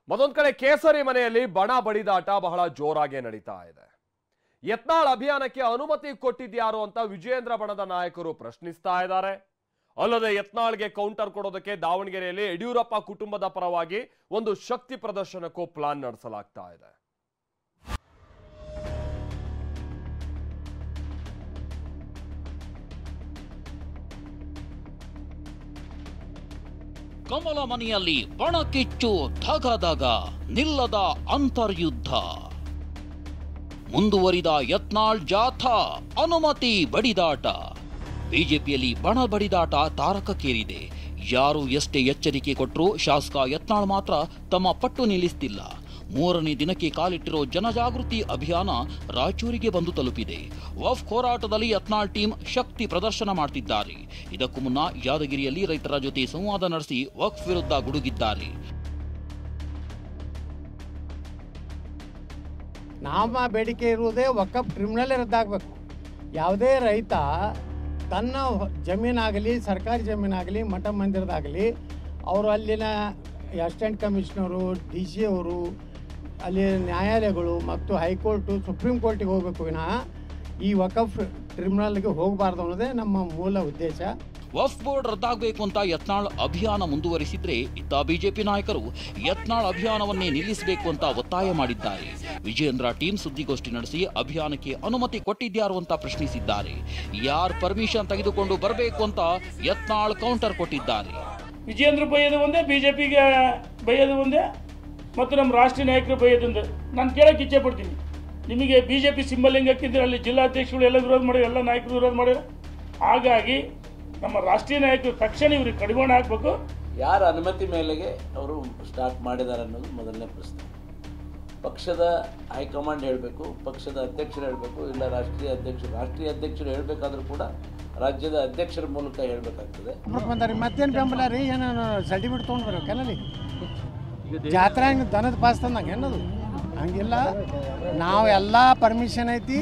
ಮತ್ತೊಂದು ಕಡೆ ಕೇಸರಿ ಮನೆಯಲ್ಲಿ ಬಣ ಬಡಿದಾಟ ಬಹಳ ಜೋರಾಗಿ ನಡೀತಾ ಇದೆ. ಯತ್ನಾಳ್ ಅಭಿಯಾನಕ್ಕೆ ಅನುಮತಿ ಕೊಟ್ಟಿದ್ಯಾರು ಅಂತ ವಿಜಯೇಂದ್ರ ಬಣದ ನಾಯಕರು ಪ್ರಶ್ನಿಸ್ತಾ ಇದ್ದಾರೆ. ಅಲ್ಲದೆ ಯತ್ನಾಳ್ಗೆ ಕೌಂಟರ್ ಕೊಡೋದಕ್ಕೆ ದಾವಣಗೆರೆಯಲ್ಲಿ ಯಡಿಯೂರಪ್ಪ ಕುಟುಂಬದ ಪರವಾಗಿ ಒಂದು ಶಕ್ತಿ ಪ್ರದರ್ಶನಕ್ಕೂ ಪ್ಲಾನ್ ನಡೆಸಲಾಗ್ತಾ ಇದೆ. ಕಮಲ ಮನೆಯಲ್ಲಿ ಬಣಕಿಚ್ಚು ಧಗಧಗ, ನಿಲ್ಲದ ಅಂತರ್ಯುದ್ಧ. ಮುಂದುವರಿದ ಯತ್ನಾಳ್ ಜಾಥಾ, ಅನುಮತಿ ಬಡಿದಾಟ. ಬಿಜೆಪಿಯಲ್ಲಿ ಬಣ ಬಡಿದಾಟ ತಾರಕಕ್ಕೇರಿದೆ. ಯಾರು ಎಷ್ಟೇ ಎಚ್ಚರಿಕೆ ಕೊಟ್ಟರೂ ಶಾಸಕ ಯತ್ನಾಳ್ ಮಾತ್ರ ತಮ್ಮ ಪಟ್ಟು ನಿಲ್ಲಿಸ್ತಿಲ್ಲ. ಮೂರನೇ ದಿನಕ್ಕೆ ಕಾಲಿಟ್ಟಿರೋ ಜನಜಾಗೃತಿ ಅಭಿಯಾನ ರಾಯಚೂರಿಗೆ ಬಂದು ತಲುಪಿದೆ. ವಕ್ಫ್ ಹೋರಾಟದಲ್ಲಿ ಯತ್ನಾಳ್ ಟೀಮ್ ಶಕ್ತಿ ಪ್ರದರ್ಶನ ಮಾಡ್ತಿದ್ದಾರೆ. ಇದಕ್ಕೂ ಮುನ್ನ ಯಾದಗಿರಿಯಲ್ಲಿ ರೈತರ ಜೊತೆ ಸಂವಾದ ನಡೆಸಿ ವಕ್ಫ್ ವಿರುದ್ಧ ಗುಡುಗಿದ್ದಾರೆ. ನಮ್ಮ ಬೇಡಿಕೆ ಇರುವುದೇ ವಕ್ಫ್ ಟ್ರಿಬ್ಯುನಲ್ ರದ್ದಾಗಬೇಕು. ಯಾವುದೇ ರೈತ ತನ್ನ ಜಮೀನಾಗಲಿ, ಸರ್ಕಾರಿ ಜಮೀನಾಗಲಿ, ಮಠ ಮಂದಿರದಾಗಲಿ, ಅವರು ಅಲ್ಲಿನ ಅಸಿಸ್ಟೆಂಟ್ ಕಮಿಷನರು, DC ಅವರು, ಅಲ್ಲಿ ನ್ಯಾಯಾಲಯಗಳು ಮತ್ತು ಹೈಕೋರ್ಟು, ಸುಪ್ರೀಂ ಕೋರ್ಟಿಗೆ ಹೋಗಬೇಕು ವಿನಃ ಈ ವಕ್ಫ್ ಟ್ರಿಬ್ಯುನಲ್ಗೆ ಹೋಗಬಾರ್ದು ಅನ್ನೋದೇ ನಮ್ಮ ಮೂಲ ಉದ್ದೇಶ. ವಕ್ಫ್ ಬೋರ್ಡ್ ರದ್ದಾಗಬೇಕು ಅಂತ ಯತ್ನಾಳ್ ಅಭಿಯಾನ ಮುಂದುವರಿಸಿದ್ರೆ, ಇತ್ತ ಬಿಜೆಪಿ ನಾಯಕರು ಯತ್ನಾಳ್ ಅಭಿಯಾನವನ್ನೇ ನಿಲ್ಲಿಸಬೇಕು ಅಂತ ಒತ್ತಾಯ ಮಾಡಿದ್ದಾರೆ. ವಿಜಯೇಂದ್ರ ಟೀಮ್ ಸುದ್ದಿಗೋಷ್ಠಿ ನಡೆಸಿ ಅಭಿಯಾನಕ್ಕೆ ಅನುಮತಿ ಕೊಟ್ಟಿದ್ಯಾರು ಅಂತ ಪ್ರಶ್ನಿಸಿದ್ದಾರೆ. ಯಾರ್ ಪರ್ಮಿಷನ್ ತೆಗೆದುಕೊಂಡು ಬರಬೇಕು ಅಂತ ಯತ್ನಾಳ್ ಕೌಂಟರ್ ಕೊಟ್ಟಿದ್ದಾರೆ. ವಿಜಯೇಂದ್ರ ಬೈಯೋದು ಒಂದೇ, ಬಿಜೆಪಿಗೆ ಬೈಯೋದು ಒಂದೇ, ಮತ್ತು ನಮ್ಮ ರಾಷ್ಟ್ರೀಯ ನಾಯಕರು ಬೈಯೋದೊಂದೇ. ನಾನು ಕೇಳಕ್ಕೆ ಇಚ್ಛೆ ಪಡ್ತೀನಿ, ನಿಮಗೆ ಬಿಜೆಪಿ ಸಿಂಬಲ್ ಹೆಂಗೆ ಹಾಕಿದ್ರೆ ಅಲ್ಲಿ ಜಿಲ್ಲಾಧ್ಯಕ್ಷಗಳು ಎಲ್ಲ ವಿರೋಧ ಮಾಡ್ಯಾರ, ಎಲ್ಲ ನಾಯಕರು ವಿರೋಧ ಮಾಡ್ಯಾರ. ಹಾಗಾಗಿ ನಮ್ಮ ರಾಷ್ಟ್ರೀಯ ನಾಯಕರು ತಕ್ಷಣ ಇವ್ರಿಗೆ ಕಡಿವಾಣ ಹಾಕಬೇಕು. ಯಾರ ಅನುಮತಿ ಮೇಲೆಗೆ ಅವರು ಸ್ಟಾರ್ಟ್ ಮಾಡಿದ್ದಾರೆ ಅನ್ನೋದು ಮೊದಲನೇ ಪ್ರಶ್ನೆ. ಪಕ್ಷದ ಹೈಕಮಾಂಡ್ ಹೇಳಬೇಕು, ಪಕ್ಷದ ಅಧ್ಯಕ್ಷರು ಹೇಳಬೇಕು, ಇಲ್ಲ ರಾಷ್ಟ್ರೀಯ ಅಧ್ಯಕ್ಷರು ಹೇಳಬೇಕಾದ್ರೂ ಕೂಡ ರಾಜ್ಯದ ಅಧ್ಯಕ್ಷರ ಮೂಲಕ ಹೇಳಬೇಕಾಗ್ತದೆ. ಮತ್ತೇನು ಬೆಂಬಲ ರೀ, ಏನು ಸರ್ಟಿಫಿಕೇಟ್ ತೊಗೊಂಡು ಬರ್ಬೇಕಲ್ಲಿ ಜಾತ್ರೆ ಹಂಗೆ ದನದ ಪಾಸ್ ತಂದಂಗೆ ಏನದು ಹಂಗಿಲ್ಲ. ನಾವೆಲ್ಲ ಪರ್ಮಿಷನ್ ಐತಿ.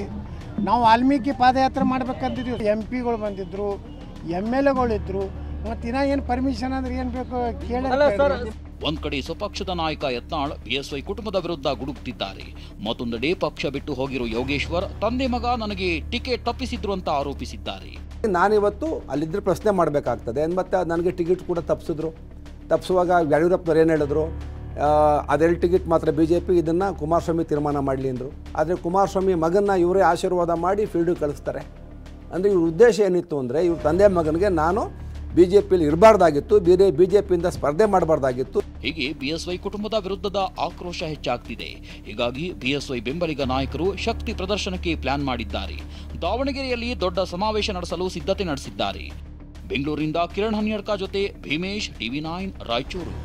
ನಾವು ವಾಲ್ಮೀಕಿ ಪಾದಯಾತ್ರೆ ಮಾಡ್ಬೇಕಂತಿದ್ವಿ. MP ಗಳು ಬಂದಿದ್ರು, MLA ಇದ್ರು, ಮತ್ತು ಇನ್ನ ಏನು ಪರ್ಮಿಷನ್ ಅಂದ್ರೆ ಏನು ಬೇಕು ಕೇಳಿ. ಒಂದ್ ಕಡೆ ಸ್ವಪಕ್ಷದ ನಾಯಕ ಯತ್ನಾಳ್ BSY ಕುಟುಂಬದ ವಿರುದ್ಧ ಗುಡುಗುತ್ತಿದ್ದಾರೆ. ಮತ್ತೊಂದೆಡೆ ಪಕ್ಷ ಬಿಟ್ಟು ಹೋಗಿರೋ ಯೋಗೇಶ್ವರ್ ತಂದೆ ಮಗ ನನಗೆ ಟಿಕೆಟ್ ತಪ್ಪಿಸಿದ್ರು ಅಂತ ಆರೋಪಿಸಿದ್ದಾರೆ. ನಾನಿವತ್ತು ಅಲ್ಲಿದ್ದರೆ ಪ್ರಶ್ನೆ ಮಾಡಬೇಕಾಗ್ತದೆ. ಮತ್ತು ನನಗೆ ಟಿಕೆಟ್ ಕೂಡ ತಪ್ಪಿಸುವಾಗ ಯಡಿಯೂರಪ್ಪನವ್ರು ಏನು ಹೇಳಿದ್ರು, ಅದೆರಡು ಟಿಕೆಟ್ ಮಾತ್ರ BJP, ಇದನ್ನು ಕುಮಾರಸ್ವಾಮಿ ತೀರ್ಮಾನ ಮಾಡಲಿ ಅಂದರು. ಆದರೆ ಕುಮಾರಸ್ವಾಮಿ ಮಗನ್ನ ಇವರೇ ಆಶೀರ್ವಾದ ಮಾಡಿ ಫೀಲ್ಡಿಗೆ ಕಳಿಸ್ತಾರೆ. ಅಂದರೆ ಇವ್ರ ಉದ್ದೇಶ ಏನಿತ್ತು ಅಂದರೆ, ಇವ್ರ ತಂದೆ ಮಗನಿಗೆ ನಾನು BJPಯಲ್ಲಿ ಇರಬಾರ್ದಾಗಿತ್ತು, ಬೇರೆ BJPಯಿಂದ ಸ್ಪರ್ಧೆ ಮಾಡಬಾರ್ದಾಗಿತ್ತು. ಹೀಗೆ BSY ಕುಟುಂಬದ ವಿರುದ್ಧದ ಆಕ್ರೋಶ ಹೆಚ್ಚಾಗ್ತಿದೆ. ಹೀಗಾಗಿ BSY ಬೆಂಬಲಿಗ ನಾಯಕರು ಶಕ್ತಿ ಪ್ರದರ್ಶನಕ್ಕೆ ಪ್ಲಾನ್ ಮಾಡಿದ್ದಾರೆ. ದಾವಣಗೆರೆಯಲ್ಲಿ ದೊಡ್ಡ ಸಮಾವೇಶ ನಡೆಸಲು ಸಿದ್ಧತೆ ನಡೆಸಿದ್ದಾರೆ. ಬೆಂಗಳೂರಿನಿಂದ ಕಿರಣ್ ಹನ್ಯಡ್ಕ ಜೊತೆ ಭೀಮೇಶ್, TV9 ರಾಯಚೂರು.